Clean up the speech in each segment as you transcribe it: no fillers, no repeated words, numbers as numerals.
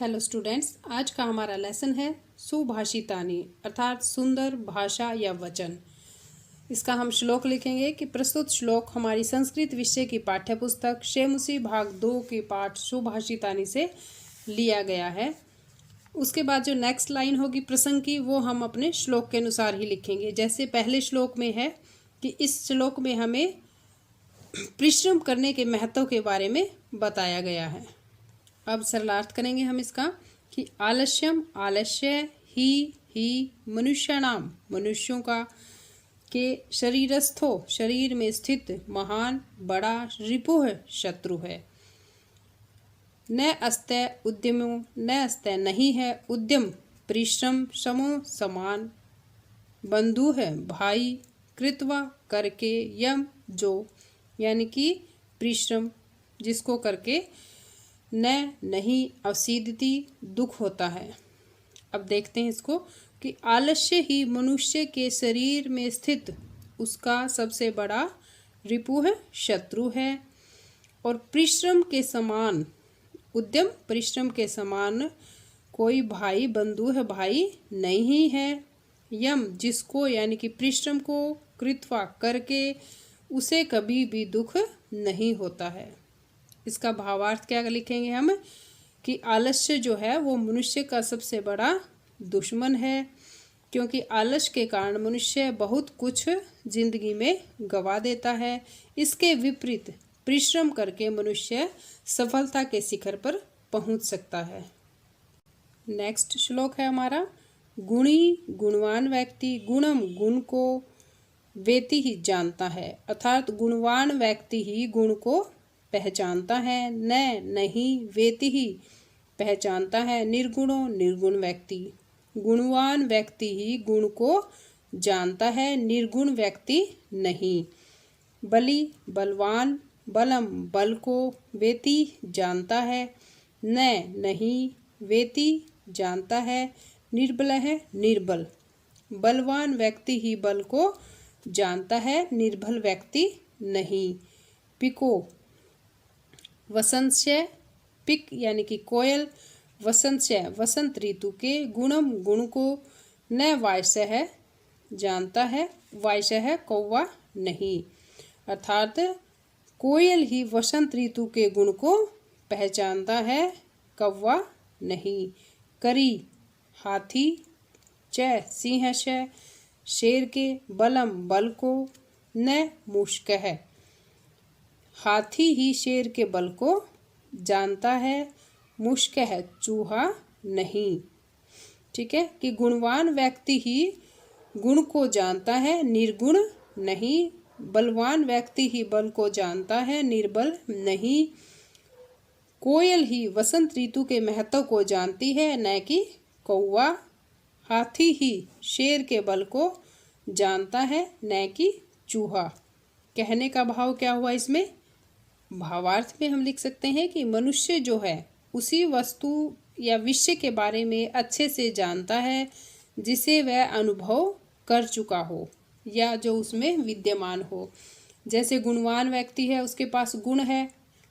Hello students, आज का हमारा लेसन है सुभाषितानि अर्थात सुंदर भाषा या वचन। इसका हम श्लोक लिखेंगे कि प्रस्तुत श्लोक हमारी संस्कृत विषय की पाठ्यपुस्तक शेमुसी भाग 2 के पाठ सुभाषितानि से लिया गया है। उसके बाद जो नेक्स्ट लाइन होगी प्रसंग की, वो हम अपने श्लोक के अनुसार ही लिखेंगे। जैसे पहले श्लोक में है कि इस श्लोक में हमें परिश्रम करने के महत्व के बारे में बताया गया है। अब सरलार्थ करेंगे हम इसका कि आलस्यम आलस्य ही मनुष्याणाम मनुष्यों का के शरीरस्थो शरीर में स्थित महान बड़ा रिपुः शत्रु है। न अस्ते उद्यमो न अस्ते नहीं है उद्यम परिश्रम समो समान बंधु है भाई कृत्वा करके यम जो यानी कि परिश्रम जिसको करके न नहीं अवसीदति दुख होता है। अब देखते हैं इसको कि आलस्य ही मनुष्य के शरीर में स्थित उसका सबसे बड़ा रिपुः शत्रु है और परिश्रम के समान उद्यम परिश्रम के समान कोई भाई बंधु है भाई नहीं है। यम जिसको यानी कि परिश्रम को कृत्वा करके उसे कभी भी दुख नहीं होता है। इसका भावार्थ क्या लिखेंगे हम कि आलस्य जो है वो मनुष्य का सबसे बड़ा दुश्मन है, क्योंकि आलस्य के कारण मनुष्य बहुत कुछ जिंदगी में गवा देता है। इसके विपरीत परिश्रम करके मनुष्य सफलता के शिखर पर पहुंच सकता है। नेक्स्ट श्लोक है हमारा गुणी गुणवान व्यक्ति गुणम गुण को वेति ही जानता है अर्थात गुणवान व्यक्ति ही गुण को पहचानता है। न नहीं वेति ही पहचानता है निर्गुणो निर्गुण व्यक्ति गुणवान व्यक्ति ही गुण को जानता है निर्गुण व्यक्ति नहीं। बली बलवान बलम बल को वेति जानता है न नहीं वेति जानता है निर्बल है निर्बल बलवान व्यक्ति ही बल को जानता है निर्बल व्यक्ति नहीं। पिको वसंतस्य पिक यानी कि कोयल वसंतस्य वसंत ऋतु के गुणम गुण को न वायस्य है जानता है वायस्य है कौवा नहीं अर्थात कोयल ही वसंत ऋतु के गुण को पहचानता है कौवा नहीं। करी हाथी च सिंहस्य शेर के बलम बल को न मुष्क है हाथी ही शेर के बल को जानता है मुष्क है चूहा नहीं। ठीक है कि गुणवान व्यक्ति ही गुण को जानता है निर्गुण नहीं बलवान व्यक्ति ही बल को जानता है निर्बल नहीं। कोयल ही वसंत ऋतु के महत्व को जानती है न कि कौवा हाथी ही शेर के बल को जानता है न कि चूहा। कहने का भाव क्या हुआ इसमें भावार्थ में हम लिख सकते हैं कि मनुष्य जो है उसी वस्तु या विषय के बारे में अच्छे से जानता है जिसे वह अनुभव कर चुका हो या जो उसमें विद्यमान हो। जैसे गुणवान व्यक्ति है उसके पास गुण है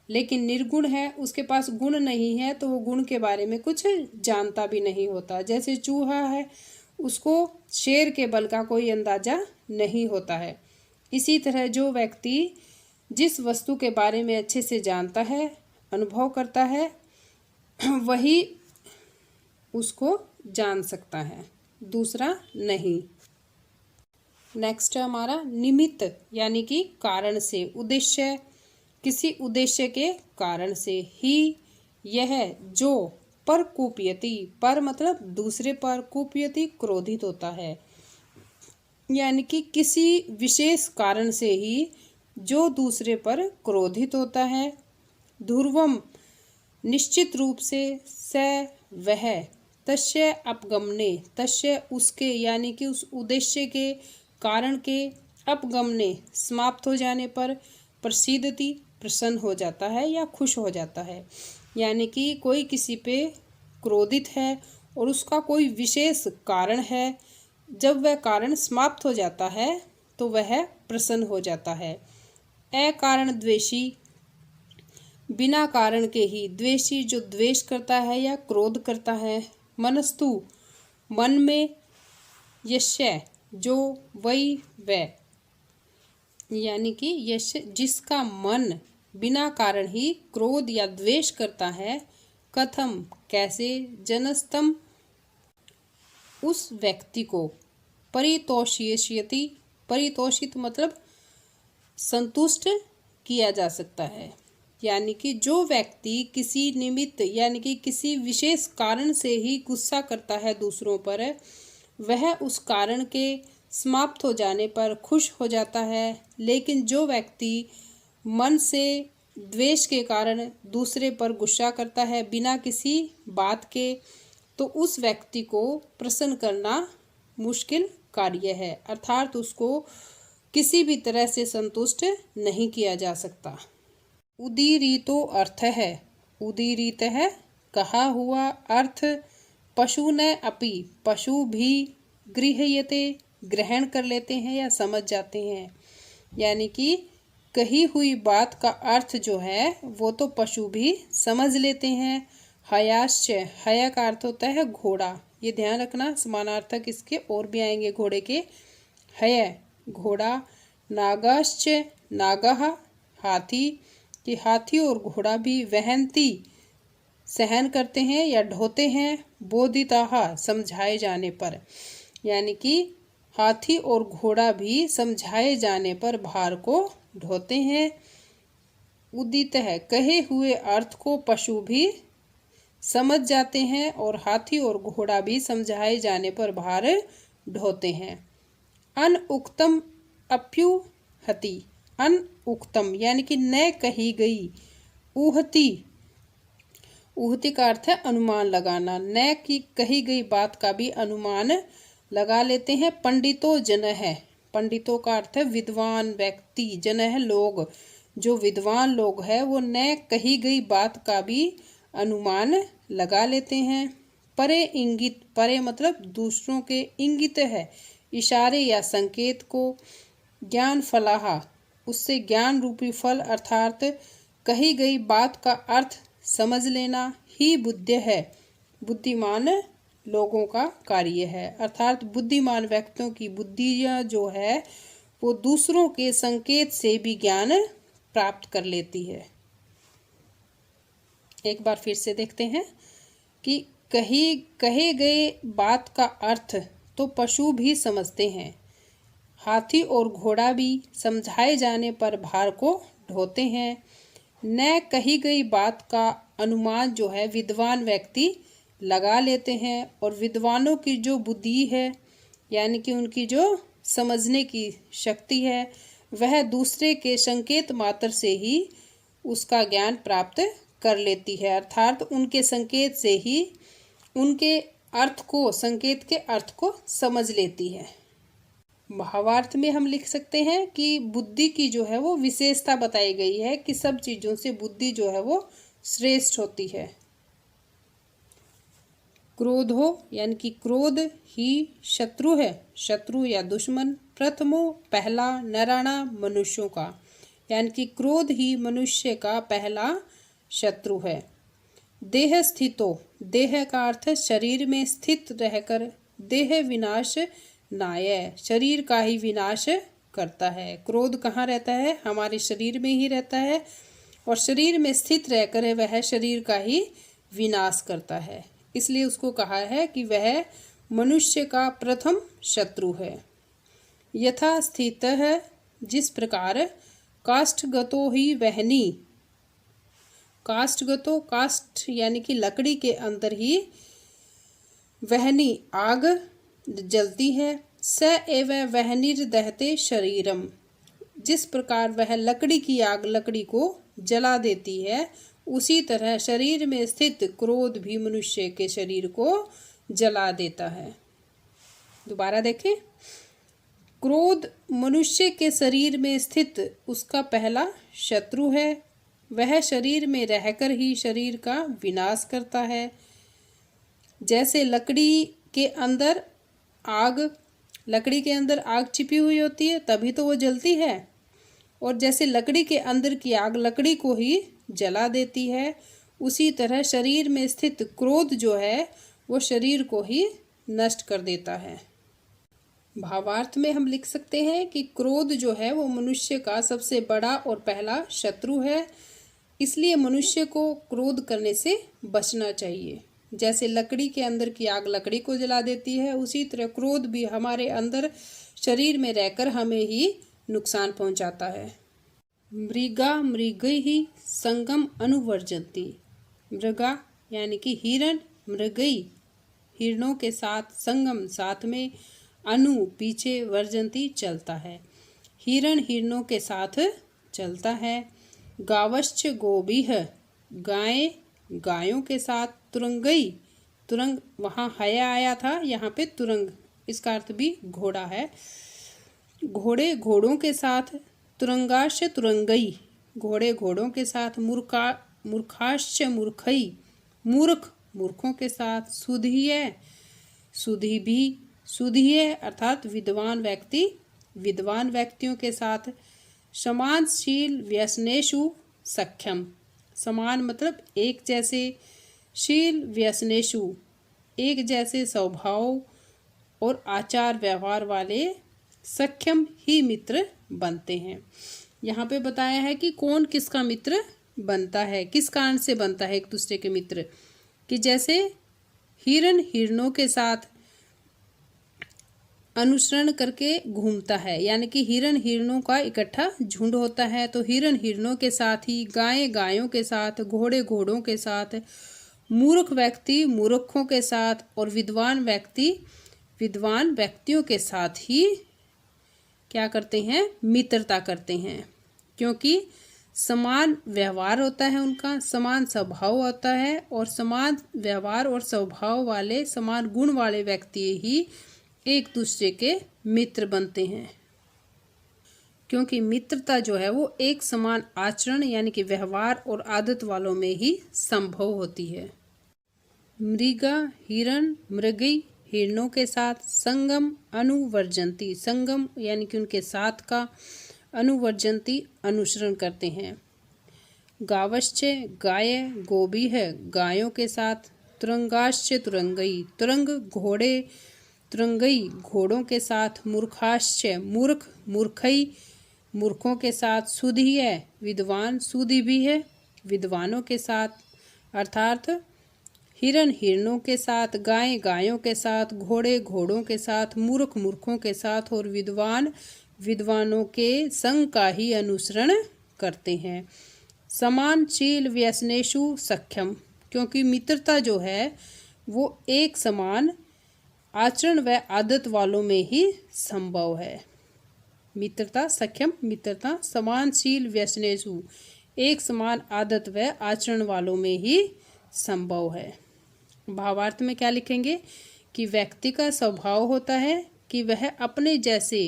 लेकिन निर्गुण है उसके पास गुण नहीं है तो वो गुण के बारे में कुछ जानता भी नहीं होता। जैसे चूहा है उसको शेर के बल का कोई अंदाजा नहीं होता है। इसी तरह जो व्यक्ति जिस वस्तु के बारे में अच्छे से जानता है अनुभव करता है वही उसको जान सकता है दूसरा नहीं। नेक्स्ट है हमारा निमित्त यानी कि कारण से उद्देश्य किसी उद्देश्य के कारण से ही यह जो पर कुप्यति पर मतलब दूसरे पर कुप्यति क्रोधित होता है यानी कि किसी विशेष कारण से ही जो दूसरे पर क्रोधित होता है। ध्रुवम निश्चित रूप से स वह तस्य अपगमने तस्य उसके यानी कि उस उद्देश्य के कारण के अपगमने समाप्त हो जाने पर प्रसिद्धति प्रसन्न हो जाता है या खुश हो जाता है। यानी कि कोई किसी पे क्रोधित है और उसका कोई विशेष कारण है, जब वह कारण समाप्त हो जाता है तो वह प्रसन्न हो जाता है। अकारण द्वेषी बिना कारण के ही, द्वेषी जो द्वेष करता है या क्रोध करता है। मनस्तु मन में, यस्य जो, वही वह, यानी कि यस्य जिसका मन बिना कारण ही क्रोध या द्वेष करता है। कथम कैसे, जनस्तम उस व्यक्ति को, परितोषयति परितोषित मतलब संतुष्ट किया जा सकता है। यानी कि जो व्यक्ति किसी निमित्त यानी कि किसी विशेष कारण से ही गुस्सा करता है दूसरों पर, वह उस कारण के समाप्त हो जाने पर खुश हो जाता है। लेकिन जो व्यक्ति मन से द्वेष के कारण दूसरे पर गुस्सा करता है बिना किसी बात के, तो उस व्यक्ति को प्रसन्न करना मुश्किल कार्य है, अर्थात उसको किसी भी तरह से संतुष्ट नहीं किया जा सकता। उदीरितो अर्थ है, उदीरित है कहा हुआ, अर्थ पशु न अपि पशु भी, गृह्यते ग्रहण कर लेते हैं या समझ जाते हैं। यानी कि कही हुई बात का अर्थ जो है वो तो पशु भी समझ लेते हैं। हयाश्च, हया का अर्थ होता है घोड़ा, ये ध्यान रखना, समानार्थक इसके और भी आएंगे घोड़े के। हय घोड़ा, नागाश्च नागः हाथी, कि हाथी और घोड़ा भी, वहंती सहन करते हैं या ढोते हैं, बोधिताः समझाए जाने पर, यानी कि हाथी और घोड़ा भी समझाए जाने पर भार को ढोते हैं। उदित है कहे हुए अर्थ को पशु भी समझ जाते हैं और हाथी और घोड़ा भी समझाए जाने पर भार ढोते हैं। अन उक्तम अप्युहति, अन उक्तम यानी कि न कही गई, उहति, उहति का अर्थ है अनुमान लगाना, न की कही गई बात का भी अनुमान लगा लेते हैं। पंडितो जन है, पंडितों का अर्थ है विद्वान व्यक्ति, जन है लोग, जो विद्वान लोग हैं वो न कही गई बात का भी अनुमान लगा लेते हैं। परे इंगित, परे मतलब दूसरों के, इंगित है इशारे या संकेत को। ज्ञान फलाहा, उससे ज्ञान रूपी फल अर्थात कही गई बात का अर्थ समझ लेना ही बुद्धि है, बुद्धिमान लोगों का कार्य है। अर्थात बुद्धिमान व्यक्तियों की बुद्धियाँ जो है वो दूसरों के संकेत से भी ज्ञान प्राप्त कर लेती है। एक बार फिर से देखते हैं कि कहे गए बात का अर्थ तो पशु भी समझते हैं, हाथी और घोड़ा भी समझाए जाने पर भार को ढोते हैं। न कही गई बात का अनुमान जो है विद्वान व्यक्ति लगा लेते हैं, और विद्वानों की जो बुद्धि है यानी कि उनकी जो समझने की शक्ति है वह दूसरे के संकेत मात्र से ही उसका ज्ञान प्राप्त कर लेती है, अर्थात उनके संकेत से ही उनके अर्थ को, संकेत के अर्थ को समझ लेती है। भावार्थ में हम लिख सकते हैं कि बुद्धि की जो है वो विशेषता बताई गई है कि सब चीजों से बुद्धि जो है वो श्रेष्ठ होती है। क्रोध हो यानी कि क्रोध ही शत्रु है, शत्रु या दुश्मन। प्रथमो पहला, नराणा मनुष्यों का, यानी कि क्रोध ही मनुष्य का पहला शत्रु है। देह स्थितो, देह का अर्थ शरीर में स्थित रहकर, देह विनाश नाय, शरीर का ही विनाश करता है। क्रोध कहाँ रहता है? हमारे शरीर में ही रहता है, और शरीर में स्थित रहकर वह शरीर का ही विनाश करता है। इसलिए उसको कहा है कि वह मनुष्य का प्रथम शत्रु है। यथा स्थित है, जिस प्रकार काष्ठगतो ही वहनी, काष्ठगतो, काष्ठ यानी कि लकड़ी के अंदर ही वहनी आग जलती है। स एव वहनिर्दहते शरीरम, जिस प्रकार वह लकड़ी की आग लकड़ी को जला देती है, उसी तरह शरीर में स्थित क्रोध भी मनुष्य के शरीर को जला देता है। दोबारा देखें, क्रोध मनुष्य के शरीर में स्थित उसका पहला शत्रु है। वह शरीर में रहकर ही शरीर का विनाश करता है। जैसे लकड़ी के अंदर आग छिपी हुई होती है तभी तो वो जलती है, और जैसे लकड़ी के अंदर की आग लकड़ी को ही जला देती है, उसी तरह शरीर में स्थित क्रोध जो है वो शरीर को ही नष्ट कर देता है। भावार्थ में हम लिख सकते हैं कि क्रोध जो है वो मनुष्य का सबसे बड़ा और पहला शत्रु है, इसलिए मनुष्य को क्रोध करने से बचना चाहिए। जैसे लकड़ी के अंदर की आग लकड़ी को जला देती है, उसी तरह क्रोध भी हमारे अंदर शरीर में रहकर हमें ही नुकसान पहुंचाता है। मृगा मृगैः संगम अनुवर्जन्ति। मृगा यानी कि हिरण, मृगई हिरणों के साथ, संगम साथ में, अनु पीछे, वर्जंती चलता है। हिरण हिरणों के साथ चलता है। गावश्च गोभिः गाय गायों के साथ। तुरंगई तुरंग वहाँ हया आया था, यहाँ पे तुरंग, इसका अर्थ भी घोड़ा है। घोड़े घोड़ों के साथ। तुरंगाश्च तुरंगई घोड़े घोड़ों के साथ। मूर्खाश्च मूर्खई मूर्ख मूर्खों के साथ। सुधीय सुधी भी सुधीय अर्थात विद्वान व्यक्ति विद्वान व्यक्तियों के साथ। समानशील व्यसनेषु सख्यम। समान मतलब एक जैसे, शील व्यसनेषु एक जैसे स्वभाव और आचार व्यवहार वाले, सख्यम ही मित्र बनते हैं। यहाँ पे बताया है कि कौन किसका मित्र बनता है, किस कारण से बनता है एक दूसरे के मित्र, कि जैसे हिरण हिरणों के साथ अनुसरण करके घूमता है, यानी कि हिरण हिरणों का इकट्ठा झुंड होता है, तो हिरण हिरणों के साथ ही, गाय गायों के साथ, घोड़े घोड़ों के साथ, मूर्ख व्यक्ति मूर्खों के साथ और विद्वान व्यक्ति विद्वान व्यक्तियों के साथ ही क्या करते हैं, मित्रता करते हैं। क्योंकि समान व्यवहार होता है उनका, समान स्वभाव होता है, और समान व्यवहार और स्वभाव वाले, समान गुण वाले व्यक्ति ही एक दूसरे के मित्र बनते हैं। क्योंकि मित्रता जो है वो एक समान आचरण यानी कि व्यवहार और आदत वालों में ही संभव होती है। मृगा हिरण मृगी हिरणों के साथ। संगम अनुवर्जंती संगम यानी कि उनके साथ का, अनुवर्जंती अनुसरण करते हैं। गावश्च गाय गोभी है गायों के साथ। तुरंगाश्च तुरंगई तुरंग घोड़े, तुरंगई घोड़ों के साथ। मूर्खाश्च मूर्ख मूर्खई मूर्खों के साथ। सुधीय विद्वान सुधी भी है विद्वानों के साथ, अर्थात हिरण हिरणों के साथ, गाय गायों के साथ, घोड़े घोड़ों के साथ, मूर्ख मूर्खों के साथ और विद्वान विद्वानों के संग का ही अनुसरण करते हैं। समानशील व्यसनेषु सख्यम, क्योंकि मित्रता जो है वो एक समान आचरण व आदत वालों में ही संभव है। मित्रता सख्यम मित्रता समानशील व्यसनेषु एक समान आदत व आचरण वालों में ही संभव है। भावार्थ में क्या लिखेंगे कि व्यक्ति का स्वभाव होता है कि वह अपने जैसे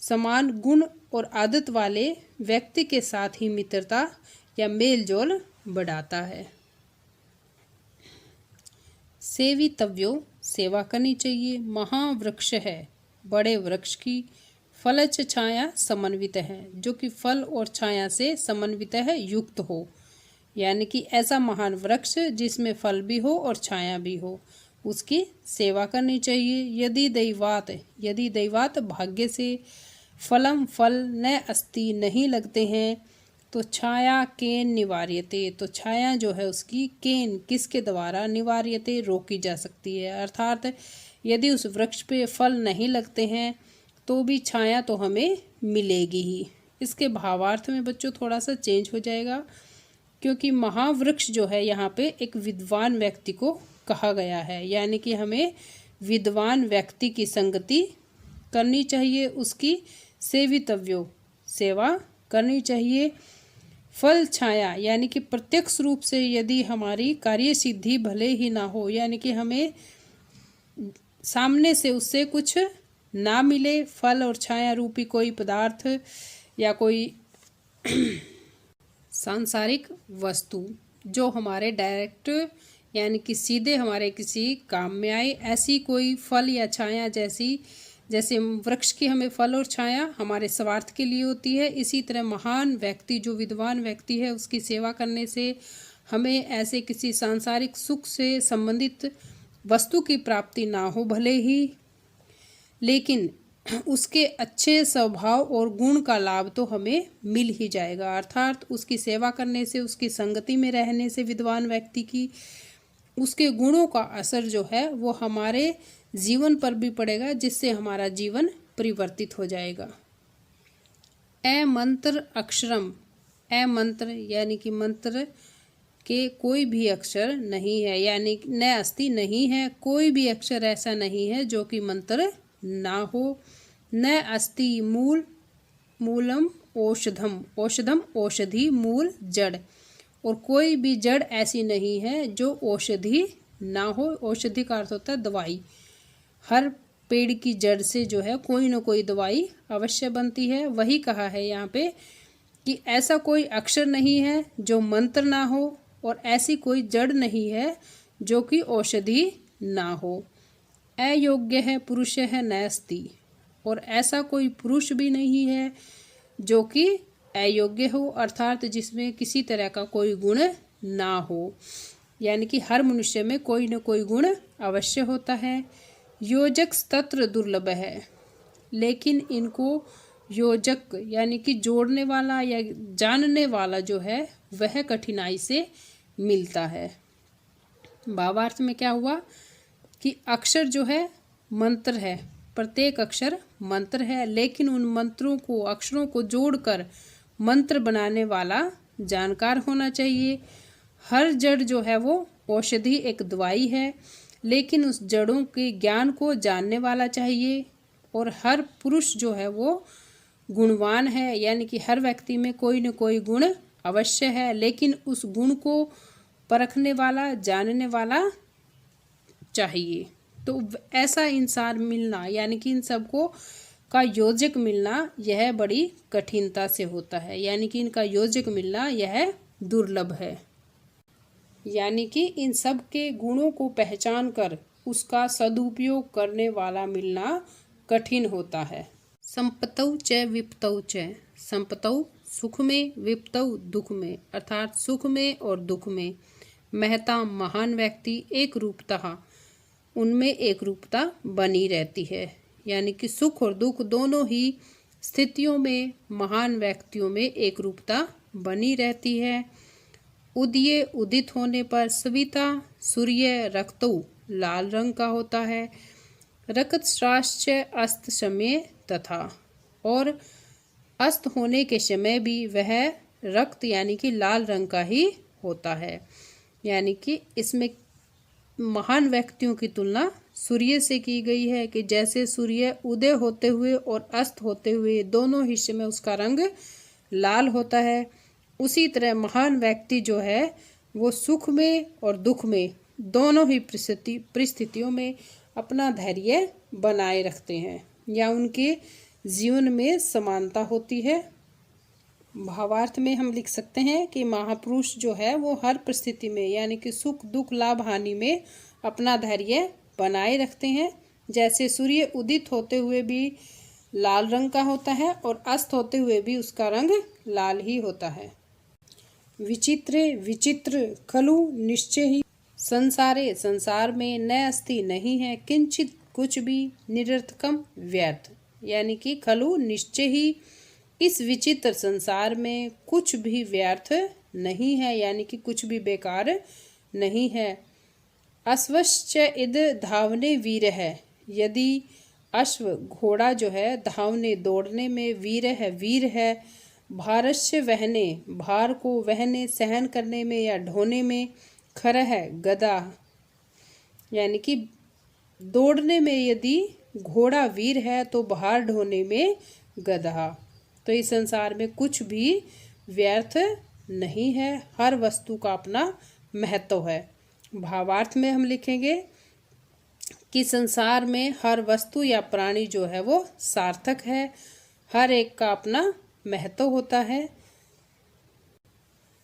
समान गुण और आदत वाले व्यक्ति के साथ ही मित्रता या मेलजोल बढ़ाता है। सेवितव्यो सेवा करनी चाहिए। महावृक्ष है बड़े वृक्ष की। फलच छाया समन्वित है, जो कि फल और छाया से समन्वित है, युक्त हो, यानी कि ऐसा महान वृक्ष जिसमें फल भी हो और छाया भी हो, उसकी सेवा करनी चाहिए। यदि दैवात भाग्य से फलम फल न अस्ति नहीं लगते हैं, तो छाया केन निवार्यते, तो छाया जो है उसकी केन किसके द्वारा निवार्यते रोकी जा सकती है। अर्थात यदि उस वृक्ष पे फल नहीं लगते हैं तो भी छाया तो हमें मिलेगी ही। इसके भावार्थ में बच्चों थोड़ा सा चेंज हो जाएगा, क्योंकि महावृक्ष जो है यहाँ पे एक विद्वान व्यक्ति को कहा गया है, यानी कि हमें विद्वान व्यक्ति की संगति करनी चाहिए, उसकी सेवितव्यो सेवा करनी चाहिए। फल छाया यानी कि प्रत्यक्ष रूप से यदि हमारी कार्य सिद्धि भले ही ना हो, यानी कि हमें सामने से उससे कुछ ना मिले, फल और छाया रूपी कोई पदार्थ या कोई सांसारिक वस्तु जो हमारे डायरेक्ट यानी कि सीधे हमारे किसी काम में आए, ऐसी कोई फल या छाया जैसी जैसे वृक्ष की हमें फल और छाया हमारे स्वार्थ के लिए होती है, इसी तरह महान व्यक्ति जो विद्वान व्यक्ति है उसकी सेवा करने से हमें ऐसे किसी सांसारिक सुख से संबंधित वस्तु की प्राप्ति ना हो भले ही, लेकिन उसके अच्छे स्वभाव और गुण का लाभ तो हमें मिल ही जाएगा। अर्थात उसकी सेवा करने से, उसकी संगति में रहने से विद्वान व्यक्ति की, उसके गुणों का असर जो है वो हमारे जीवन पर भी पड़ेगा, जिससे हमारा जीवन परिवर्तित हो जाएगा। ए मंत्र अक्षरम, ए मंत्र यानी कि मंत्र के कोई भी अक्षर नहीं है, यानी न अस्ति नहीं है, कोई भी अक्षर ऐसा नहीं है जो कि मंत्र ना हो। न अस्ति मूल, मूलम औषधम, औषधम औषधि, मूल जड़, और कोई भी जड़ ऐसी नहीं है जो औषधि ना हो। औषधि का अर्थ होता है दवाई। हर पेड़ की जड़ से जो है कोई ना कोई दवाई अवश्य बनती है। वही कहा है यहाँ पे कि ऐसा कोई अक्षर नहीं है जो मंत्र ना हो, और ऐसी कोई जड़ नहीं है जो कि औषधि ना हो। अयोग्य है पुरुष है नैस्ति, और ऐसा कोई पुरुष भी नहीं है जो कि अयोग्य हो, अर्थात जिसमें किसी तरह का कोई गुण ना हो। यानी कि हर मनुष्य में कोई न कोई गुण अवश्य होता है। योजक तत्र दुर्लभ है, लेकिन इनको योजक यानी कि जोड़ने वाला या जानने वाला जो है वह कठिनाई से मिलता है। भावार्थ में क्या हुआ कि अक्षर जो है मंत्र है, प्रत्येक अक्षर मंत्र है, लेकिन उन मंत्रों को, अक्षरों को जोड़कर मंत्र बनाने वाला जानकार होना चाहिए। हर जड़ जो है वो औषधि, एक दवाई है, लेकिन उस जड़ों के ज्ञान को जानने वाला चाहिए। और हर पुरुष जो है वो गुणवान है, यानी कि हर व्यक्ति में कोई न कोई गुण अवश्य है, लेकिन उस गुण को परखने वाला, जानने वाला चाहिए। तो ऐसा इंसान मिलना, यानी कि इन सबको का योजक मिलना, यह बड़ी कठिनता से होता है। यानी कि इनका योजक मिलना यह दुर्लभ है। यानी कि इन सब के गुणों को पहचान कर उसका सदुपयोग करने वाला मिलना कठिन होता है। संपतौ च विपतौ च, संपतौ सुख में, विपतौ दुख में, अर्थात सुख में और दुख में। महता महान व्यक्ति एक रूपता, उनमें एक रूपता बनी रहती है। यानी कि सुख और दुख दोनों ही स्थितियों में महान व्यक्तियों में एक रूपता बनी रहती है। उदय, उदित होने पर, सविता सूर्य रक्तौ लाल रंग का होता है। रक्त श्राश्च अस्त समय तथा, और अस्त होने के समय भी वह रक्त यानी कि लाल रंग का ही होता है। यानी कि इसमें महान व्यक्तियों की तुलना सूर्य से की गई है कि जैसे सूर्य उदय होते हुए और अस्त होते हुए दोनों हिस्से में उसका रंग लाल होता है, उसी तरह महान व्यक्ति जो है वो सुख में और दुख में दोनों ही परिस्थितियों में अपना धैर्य बनाए रखते हैं, या उनके जीवन में समानता होती है। भावार्थ में हम लिख सकते हैं कि महापुरुष जो है वो हर परिस्थिति में, यानी कि सुख दुख लाभ हानि में अपना धैर्य बनाए रखते हैं। जैसे सूर्य उदित होते हुए भी लाल रंग का होता है और अस्त होते हुए भी उसका रंग लाल ही होता है। विचित्र विचित्र खलु निश्चय ही, संसारे संसार में न अस्ति नहीं है, किंचित कुछ भी, निरर्थकम व्यर्थ, यानी कि खलु निश्चय ही, इस विचित्र संसार में कुछ भी व्यर्थ नहीं है, यानी कि कुछ भी बेकार नहीं है। अश्वश्च इद धावने वीर है, यदि अश्व घोड़ा जो है धावने दौड़ने में वीर है। भारस्य वहने, भार को वहने सहन करने में या ढोने में। खर है गदा, यानी कि दौड़ने में यदि घोड़ा वीर है तो भार ढोने में गधा। तो इस संसार में कुछ भी व्यर्थ नहीं है, हर वस्तु का अपना महत्व है। भावार्थ में हम लिखेंगे कि संसार में हर वस्तु या प्राणी जो है वो सार्थक है, हर एक का अपना महत्व होता है।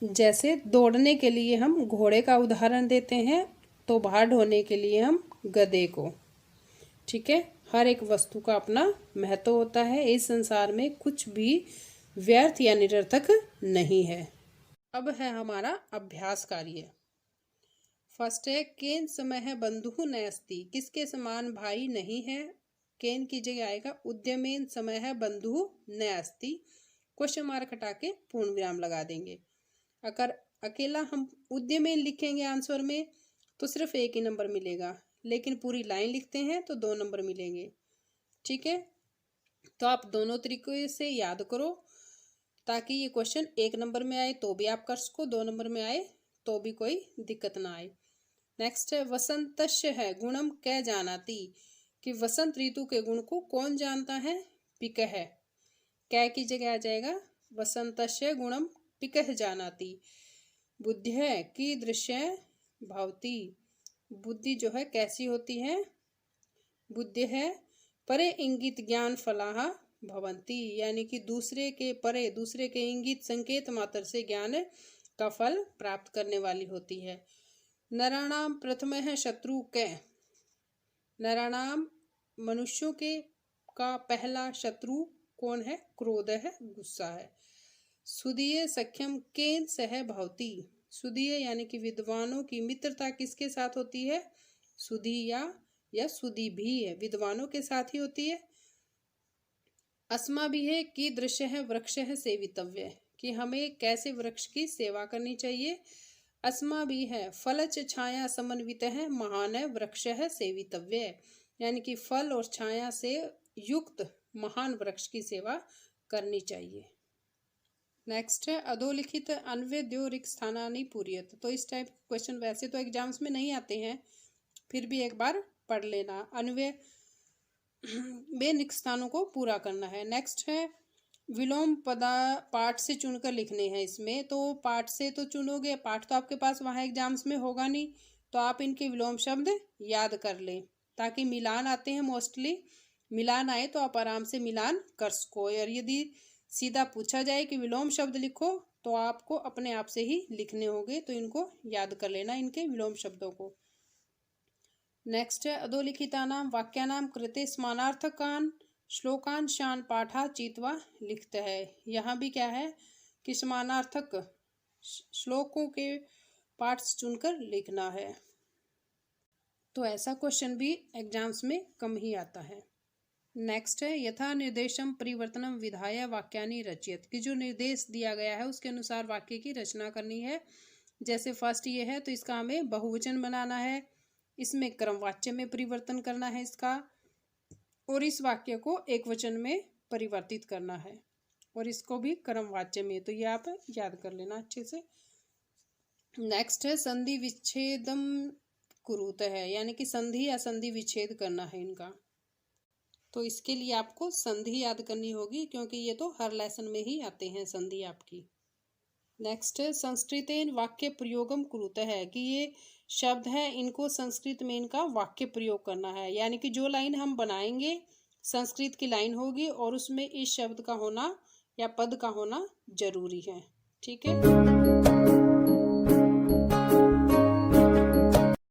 जैसे दौड़ने के लिए हम घोड़े का उदाहरण देते हैं, तो भार ढोने के लिए हम गधे को। ठीक है, हर एक वस्तु का अपना महत्व होता है। इस संसार में कुछ भी व्यर्थ या निरर्थक नहीं है। अब है हमारा अभ्यास कार्य। फर्स्ट है केन समय है बंधु न अस्ति, किसके समान भाई नहीं है। केन की जगह आएगा उद्यमेन समय है बंधु न अस्ति, क्वेश्चन मार्क हटा के पूर्ण विराम लगा देंगे। अगर अकेला हम उद्यमेन लिखेंगे आंसर में तो सिर्फ 1 ही नंबर मिलेगा, लेकिन पूरी लाइन लिखते हैं तो 2 नंबर मिलेंगे। ठीक है, तो आप दोनों तरीके से याद करो ताकि ये क्वेश्चन 1 नंबर में आए तो भी आप कर सको, 2 नंबर में आए तो भी कोई दिक्कत ना आए। नेक्स्ट है वसंतस्य है गुणम कै जानाति, कि वसंत ऋतु के गुण को कौन जानता है। पिकह, कै की जगह आ जाएगा वसंतस्य गुणम पिकह जानाति। बुद्धि है की दृश्य भावती, बुद्धि जो है कैसी होती है। बुद्धि है परे इंगित ज्ञान फलाहा भवंती, यानी कि दूसरे के परे, दूसरे के इंगित संकेत मात्र से ज्ञान का फल प्राप्त करने वाली होती है। नराणाम प्रथम है शत्रु कै, नराणाम मनुष्यों के का पहला शत्रु कौन है। क्रोध है, गुस्सा है। सुदीय सख्यम केन सह भवती, सुदीय यानी कि विद्वानों की मित्रता किसके साथ होती है। सुदीया या सुदी भी है, विद्वानों के साथ ही होती है। अस्मा भी है कि दृश्य है वृक्ष है सेवितव्य, कि हमें कैसे वृक्ष की सेवा करनी चाहिए। अस्मा भी है फलच छाया समन्वित है महान है वृक्ष है सेवितव्य, यानी कि फल और छाया से युक्त महान वृक्ष की सेवा करनी चाहिए। नेक्स्ट है अधोलिखित अन्वय द्यो रिक्त स्थानानि पूर्यत, तो इस टाइप के क्वेश्चन वैसे तो एग्जाम्स में नहीं आते हैं, फिर भी एक बार पढ़ लेना। अन्वय बे रिक्त स्थानों को पूरा करना है। नेक्स्ट है विलोम पदा पाठ से चुनकर लिखने हैं इसमें, तो पाठ से तो चुनोगे, पाठ तो आपके पास वहाँ एग्जाम्स में होगा नहीं, तो आप इनके विलोम शब्द याद कर लें ताकि मिलान आते हैं मोस्टली, मिलान आए तो आप आराम से मिलान कर सको। और यदि सीधा पूछा जाए कि विलोम शब्द लिखो तो आपको अपने आप से ही लिखने होंगे, तो इनको याद कर लेना, इनके विलोम शब्दों को। नेक्स्ट है अधोलिखितानां वाक्यानां कृते समानार्थकान् श्लोकान शान पाठा चीतवा लिखते है। यहाँ भी क्या है कि समानार्थक श्लोकों के पाठ चुनकर लिखना है, तो ऐसा क्वेश्चन भी एग्जाम्स में कम ही आता है। नेक्स्ट है यथा निर्देशम परिवर्तनम विधाय वाक्यानि रचयत, कि जो निर्देश दिया गया है उसके अनुसार वाक्य की रचना करनी है। जैसे फर्स्ट ये है तो इसका हमें बहुवचन बनाना है, इसमें क्रमवाच्य में परिवर्तन करना है इसका, और इस वाक्य को एक वचन में परिवर्तित करना है, और इसको भी क्रमवाच्य में, तो ये आप याद कर लेना अच्छे से। नेक्स्ट है संधि विच्छेदम कुरुत है, यानी कि संधि या संधि विच्छेद करना है इनका, तो इसके लिए आपको संधि याद करनी होगी क्योंकि ये तो हर लेसन में ही आते हैं संधि आपकी। नेक्स्ट है संस्कृतेन वाक्य प्रयोगम कुरुत है, कि ये शब्द है इनको संस्कृत में इनका वाक्य प्रयोग करना है, यानी कि जो लाइन हम बनाएंगे संस्कृत की लाइन होगी और उसमें इस शब्द का होना या पद का होना जरूरी है। ठीक है।